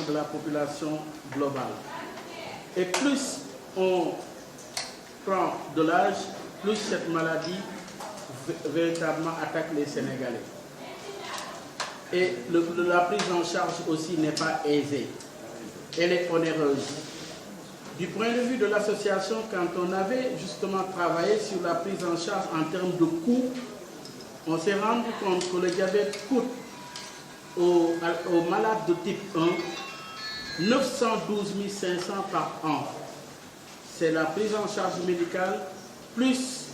de la population globale. Et plus on prend de l'âge, plus cette maladie véritablement attaque les Sénégalais. Et la prise en charge aussi n'est pas aisée. Elle est onéreuse. Du point de vue de l'association, quand on avait justement travaillé sur la prise en charge en termes de coûts, on s'est rendu compte que le diabète coûte aux malades de type 1 912 500 par an. C'est la prise en charge médicale plus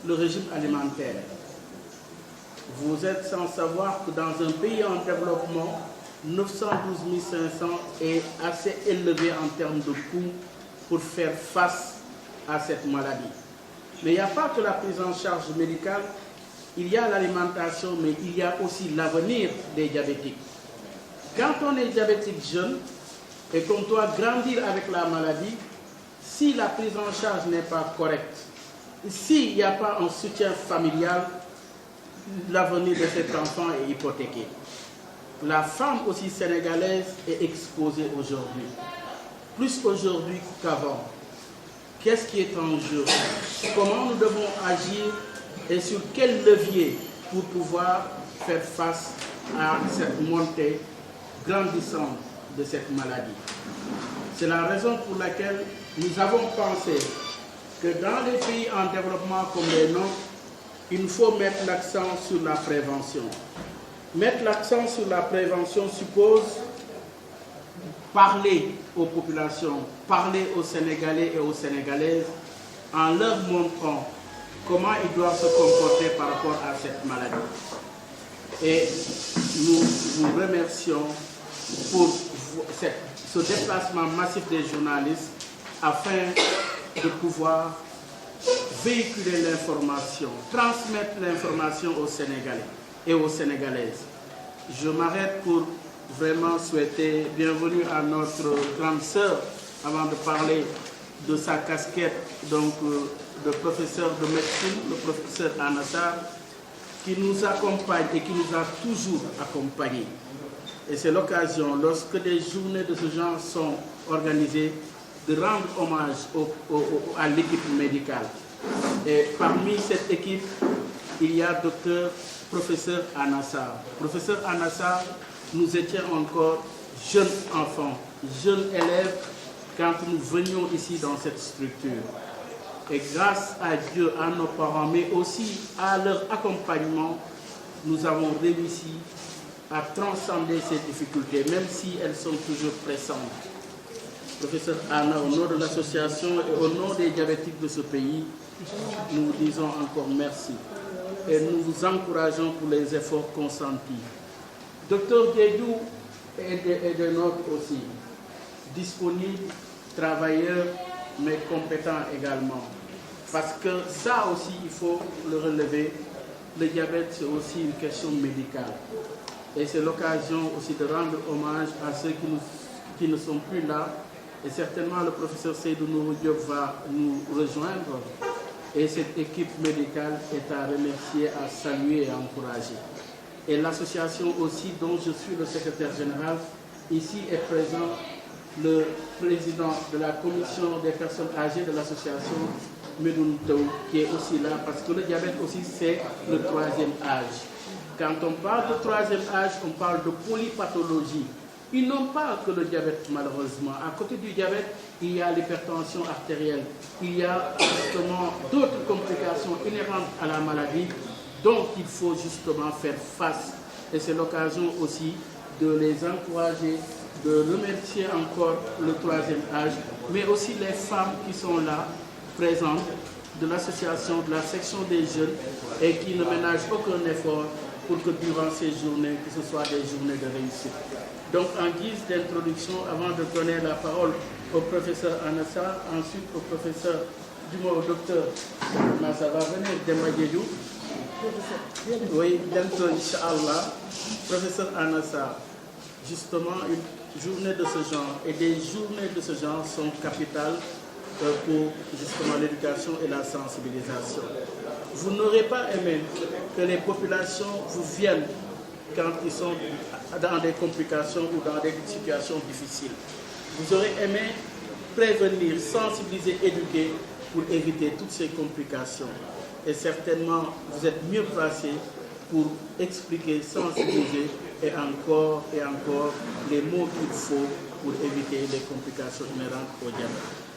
le régime alimentaire. Vous êtes sans savoir que dans un pays en développement, 912 500 est assez élevé en termes de coûts pour faire face à cette maladie. Mais il n'y a pas que la prise en charge médicale, il y a l'alimentation, mais il y a aussi l'avenir des diabétiques. Quand on est diabétique jeune et qu'on doit grandir avec la maladie, si la prise en charge n'est pas correcte, s'il n'y a pas un soutien familial, l'avenir de cet enfant est hypothéqué. La femme aussi sénégalaise est exposée aujourd'hui, plus aujourd'hui qu'avant. Qu'est-ce qui est en jeu? Comment nous devons agir et sur quel levier pour pouvoir faire face à cette montée grandissante de cette maladie? C'est la raison pour laquelle nous avons pensé que dans les pays en développement comme les nôtres, il faut mettre l'accent sur la prévention. Mettre l'accent sur la prévention suppose parler aux populations, parler aux Sénégalais et aux Sénégalaises en leur montrant comment ils doivent se comporter par rapport à cette maladie. Et nous vous remercions pour ce déplacement massif des journalistes afin de pouvoir véhiculer l'information, transmettre l'information aux Sénégalais et aux Sénégalaises. Je m'arrête pour vraiment souhaiter bienvenue à notre grande sœur avant de parler de sa casquette donc de professeur de médecine, le professeur Anassar, qui nous accompagne et qui nous a toujours accompagnés. Et c'est l'occasion, lorsque des journées de ce genre sont organisées, de rendre hommage à l'équipe médicale. Et parmi cette équipe, il y a professeur Anassar. Professeur Anassar, nous étions encore jeunes enfants, jeunes élèves quand nous venions ici dans cette structure. Et grâce à Dieu, à nos parents, mais aussi à leur accompagnement, nous avons réussi à transcender ces difficultés, même si elles sont toujours pressantes. Professeur Anna, au nom de l'association et au nom des diabétiques de ce pays, nous vous disons encore merci. Et nous vous encourageons pour les efforts consentis. Docteur Diédou est de nôtres aussi, disponible, travailleur, mais compétent également. Parce que ça aussi, il faut le relever. Le diabète, c'est aussi une question médicale. Et c'est l'occasion aussi de rendre hommage à ceux qui ne sont plus là. Et certainement, le professeur Seydou Nourou Diop va nous rejoindre. Et cette équipe médicale est à remercier, à saluer et à encourager. Et l'association aussi, dont je suis le secrétaire général, ici est présent le président de la commission des personnes âgées de l'association, Medoun Taou, qui est aussi là, parce que le diabète aussi, c'est le troisième âge. Quand on parle de troisième âge, on parle de polypathologie. Ils n'ont pas que le diabète, malheureusement. À côté du diabète, il y a l'hypertension artérielle. Il y a justement d'autres complications inhérentes à la maladie dont il faut justement faire face. Et c'est l'occasion aussi de les encourager, de remercier encore le troisième âge, mais aussi les femmes qui sont là, présentes, de l'association, de la section des jeunes, et qui ne ménagent aucun effort pour que durant ces journées, que ce soit des journées de réussite. Donc, en guise d'introduction, avant de donner la parole au professeur Anassar, ensuite au professeur, au docteur Massa, va venir Demba Diédou. Oui, bientôt, Inch'Allah. Professeur Anassar, justement, une journée de ce genre et des journées de ce genre sont capitales pour justement l'éducation et la sensibilisation. Vous n'aurez pas aimé que les populations vous viennent quand ils sont dans des complications ou dans des situations difficiles. Vous aurez aimé prévenir, sensibiliser, éduquer pour éviter toutes ces complications. Et certainement, vous êtes mieux placé pour expliquer, sensibiliser et encore les mots qu'il faut pour éviter les complications inhérentes au diabète.